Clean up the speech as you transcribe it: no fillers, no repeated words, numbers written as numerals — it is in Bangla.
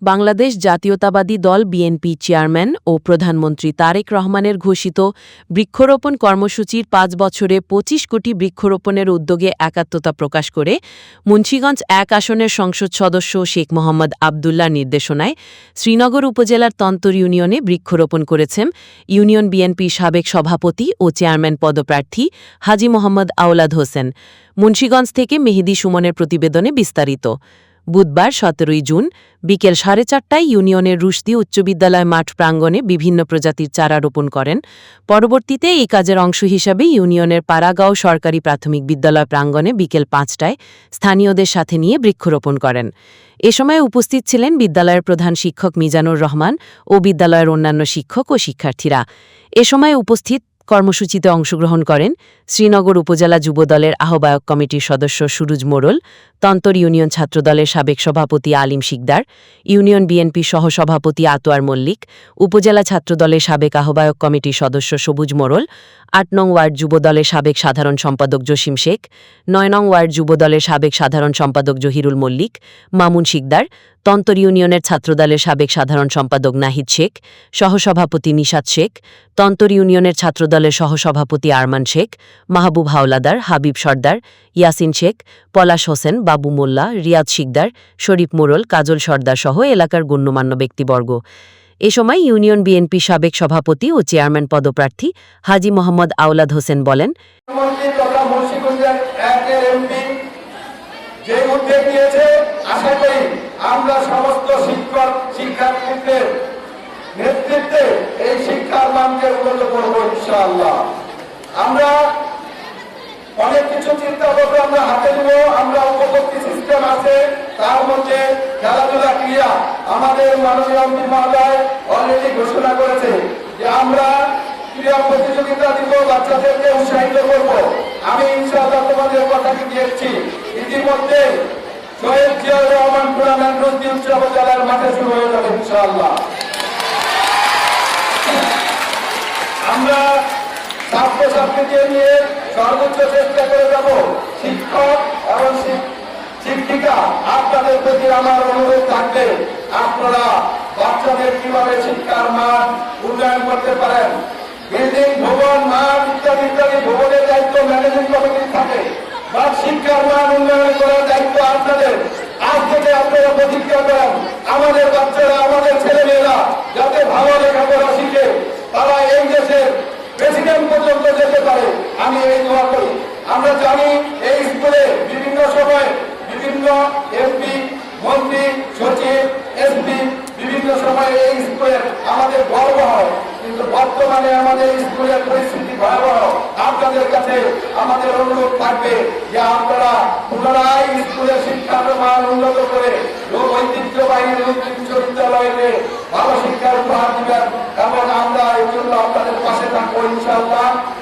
বাংলাদেশ জাতীয়তাবাদী দল বিএনপি চেয়ারম্যান ও প্রধানমন্ত্রী তারেক রহমানের ঘোষিত বৃক্ষরোপণ কর্মসূচির ৫ বছরে ২৫ কোটি বৃক্ষরোপণের উদ্যোগে একাত্মতা প্রকাশ করে মুন্সিগঞ্জ ১ আসনের সংসদ সদস্য শেখ মোহাম্মদ আবদুল্লাহর নির্দেশনায় শ্রীনগর উপজেলার তন্তর ইউনিয়নে বৃক্ষরোপণ করেছেন ইউনিয়ন বিএনপির সাবেক সভাপতি ও চেয়ারম্যান পদপ্রার্থী হাজী মোহাম্মদ আওলাদ হোসেন। মুন্সিগঞ্জ থেকে মেহেদী সুমনের প্রতিবেদনে বিস্তারিত। বুধবার ১৭ জুন বিকেল ৪:৩০টায় ইউনিয়নের রুশদি উচ্চ বিদ্যালয় মাঠ প্রাঙ্গণে বিভিন্ন প্রজাতির চারা রোপণ করেন। পরবর্তীতে এই কাজের অংশ হিসাবে ইউনিয়নের পাড়াগাঁও সরকারি প্রাথমিক বিদ্যালয় প্রাঙ্গণে বিকেল ৫টায় স্থানীয়দের সাথে নিয়ে বৃক্ষরোপণ করেন। এ সময় উপস্থিত ছিলেন বিদ্যালয়ের প্রধান শিক্ষক মিজানুর রহমান ও বিদ্যালয়ের অন্যান্য শিক্ষক ও শিক্ষার্থীরা। এ সময় উপস্থিত কর্মসূচিতে অংশগ্রহণ করেন শ্রীনগর উপজেলা যুবদলের আহ্বায়ক কমিটির সদস্য সুরুজ মোড়ল, তন্তর ইউনিয়ন ছাত্রদলের সাবেক সভাপতি আলিম শিকদার, ইউনিয়ন বিএনপি সহসভাপতি আতোয়ার মল্লিক, উপজেলা ছাত্রদলের সাবেক আহ্বায়ক কমিটির সদস্য সবুজ মোড়ল, ৮ নং ওয়ার্ড যুবদলের সাবেক সাধারণ সম্পাদক জসিম শেখ, ৯ নং ওয়ার্ড যুবদলের সাবেক সাধারণ সম্পাদক জহিরুল মল্লিক, মামুন শিকদার, তন্তর ইউনিয়নের ছাত্রদলের সাবেক সাধারণ সম্পাদক নাহিদ শেখ, সহসভাপতি নিশাত শেখ, তন্তর ইউনিয়নের ছাত্রদলের সহসভাপতি আরমান শেখ, মাহবুব হাওলাদার, হাবিব সর্দার, ইয়াসিন শেখ, পলাশ হোসেন, বাবু মোল্লা, রিয়াদ শিকদার, শরীফ মোড়ল, কাজল সর্দার সহ এলাকার গণ্যমান্য ব্যক্তিবর্গ। এ সময় ইউনিয়ন বিএনপি সাবেক সভাপতি ও চেয়ারম্যান পদপ্রার্থী হাজী মোহাম্মদ আওলাদ হোসেন বলেন, আমরা সমস্ত শিক্ষক শিক্ষার্থীদের নেতৃত্বে এই শিক্ষার মানকে উন্নত করব ইনশাআল্লাহ। আমরা অনেক কিছু চিন্তা করবো, আমরা হাতে নেব। আমরা উপভোক্তি সিস্টেম আছে, তার মধ্যে খেলাধুলা ক্রিয়া আমাদের মাননীয় এমপি মহোদয় অলরেডি ঘোষণা করেছে যে আমরা ক্রীড়া প্রতিযোগিতা দিব, বাচ্চাদেরকে উৎসাহিত করব। আমি ইনশাআল্লাহ তোমাদের কথাটি দিয়েছি। ইতিমধ্যে শহীদ জিয়াউর রহমান টুর্নামেন্ট রুশদি উচ্চ বিদ্যালয়ের মাঠে শুরু হয়ে যাবে ইনশাআল্লাহ। আমরা ছাত্রছাত্রীদের নিয়ে সর্বোচ্চ চেষ্টা করে যাব। শিক্ষক এবং শিক্ষিকা আপনাদের প্রতি আমার অনুরোধ থাকবে, আপনারা বাচ্চাদের কিভাবে শিক্ষার মান উন্নয়ন করতে পারেন। বিল্ডিং, ভবন, মাঠ ইত্যাদি ইত্যাদি ভবনের দায়িত্ব ম্যানেজিং কমিটির থাকে, বা শিক্ষার মান উন্নয়ন করার দায়িত্ব আপনাদের। আজ থেকে আপনারা প্রতিজ্ঞা করেন, আমাদের বাচ্চারা, আমাদের ছেলেমেয়েরা যাতে ভালো লেখাপড়া শিখে তারা এই দেশের প্রেসিডেন্ট পর্যন্ত যেতে পারে, আমি এই দোয়া করি। আমরা জানি এই স্কুলে বিভিন্ন সময় বিভিন্ন এমপি, মন্ত্রী, সচিব, এসপি বিভিন্ন সময় এই স্কুলের আমাদের গর্ব হয়, কিন্তু বর্তমানে আমাদের স্কুলের পরিস্থিতি ভয়াবহ। আপনাদের কাছে আমাদের অনুরোধ থাকবে যে আপনারা পুনরায় স্কুলের শিক্ষার মান উন্নত করে ঐতিহ্যবাহী উচ্চ বিদ্যালয়ে ভালো শিক্ষার উপহার দিবেন।